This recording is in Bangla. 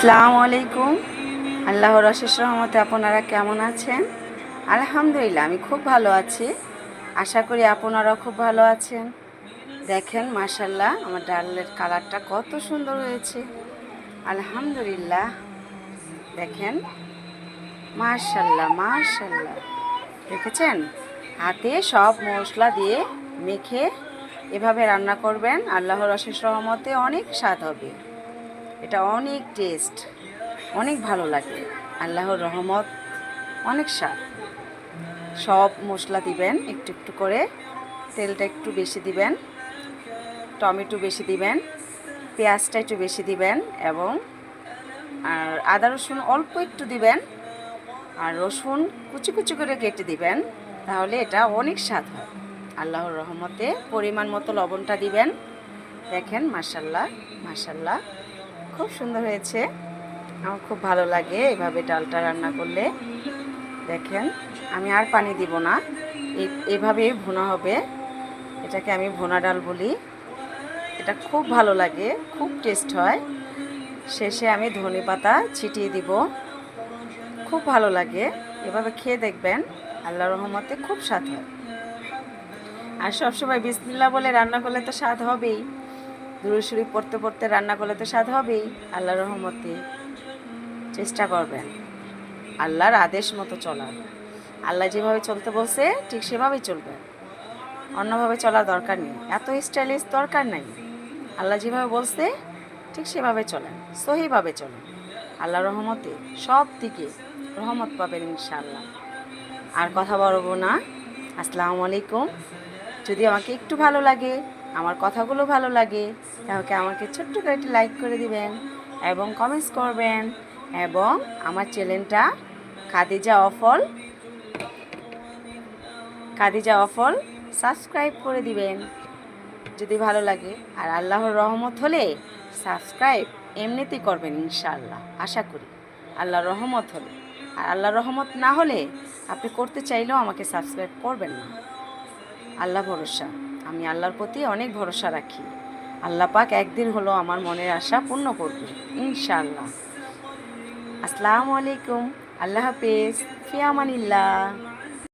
আসসালামু আলাইকুম। আল্লাহর অশেষ রহমতে আপনারা কেমন আছেন? আলহামদুলিল্লাহ, আমি খুব ভালো আছি। আশা করি আপনারাও খুব ভালো আছেন। দেখেন মাশাআল্লাহ, আমার ডালের কালারটা কত সুন্দর হয়েছে। আলহামদুলিল্লাহ, দেখেন মাশাআল্লাহ মাশাআল্লাহ। দেখেছেন, হাতে সব মশলা দিয়ে মেখে এভাবে রান্না করবেন। আল্লাহর অশেষ রহমতে অনেক স্বাদ হবে। এটা অনেক টেস্ট, অনেক ভালো লাগে। আল্লাহর রহমত, অনেক স্বাদ। সব মশলা দিবেন একটু একটু করে, তেলটা একটু বেশি দিবেন, টমেটো বেশি দিবেন, পেঁয়াজটা একটু বেশি দিবেন এবং আর আদা রসুন অল্প একটু দিবেন, আর রসুন কুচি কুচি করে কেটে দিবেন। তাহলে এটা অনেক স্বাদ হয়। আল্লাহর রহমতে পরিমাণ মতো লবণটা দিবেন। দেখেন মাশাআল্লাহ মাশাআল্লাহ, খুব সুন্দর হয়েছে। আমার খুব ভালো লাগে এভাবে ডালটা রান্না করলে। দেখেন, আমি আর পানি দিব না, এভাবেই ভুনা হবে। এটাকে আমি ভুনা ডাল বলি। এটা খুব ভালো লাগে, খুব টেস্ট হয়। শেষে আমি ধনে পাতা ছিটিয়ে দিব। খুব ভালো লাগে, এভাবে খেয়ে দেখবেন। আল্লাহর রহমতে খুব স্বাদ হয়। আর সবসময় বিসমিল্লাহ বলে রান্না করলে তো স্বাদ হবেই। দুরূদ শরীফ পড়তে পড়তে রান্না করলে তো স্বাদ হবেই। আল্লাহর রহমতে চেষ্টা করবেন আল্লাহর আদেশ মতো চলার। আল্লাহ যেভাবে চলতে বলছে ঠিক সেভাবেই চলবেন, অন্যভাবে চলার দরকার নেই, এত স্টাইলিশ দরকার নাই। আল্লাহ যেভাবে বলছে ঠিক সেভাবে চলেন, সহিভাবে চলেন। আল্লাহর রহমতে সব দিকে রহমত পাবেন ইনশাআল্লাহ। আর কথা বলবো না। আসসালামু আলাইকুম। যদি আমাকে একটু ভালো লাগে, আমার কথাগুলো ভালো লাগে, তাহলে আমাকে ছোট্ট করে একটি লাইক করে দিবেন এবং কমেন্টস করবেন, এবং আমার চ্যানেলটা খাদিজা অফল সাবস্ক্রাইব করে দিবেন যদি ভালো লাগে। আর আল্লাহর রহমত হলে সাবস্ক্রাইব এমনিতেই করবেন ইনশাআল্লাহ, আশা করি। আল্লাহর রহমত হলে, আর আল্লাহর রহমত না হলে আপনি করতে চাইলেও আমাকে সাবস্ক্রাইব করবেন না। আল্লাহ ভরসা, আমি আল্লাহর প্রতি অনেক ভরসা রাখি। আল্লাহ পাক একদিন হলো আমার মনের আশা পূর্ণ করবে ইনশাআল্লাহ। আসসালামু আলাইকুম। আল্লাহ হাফেজ। ফি আমানিল্লাহ।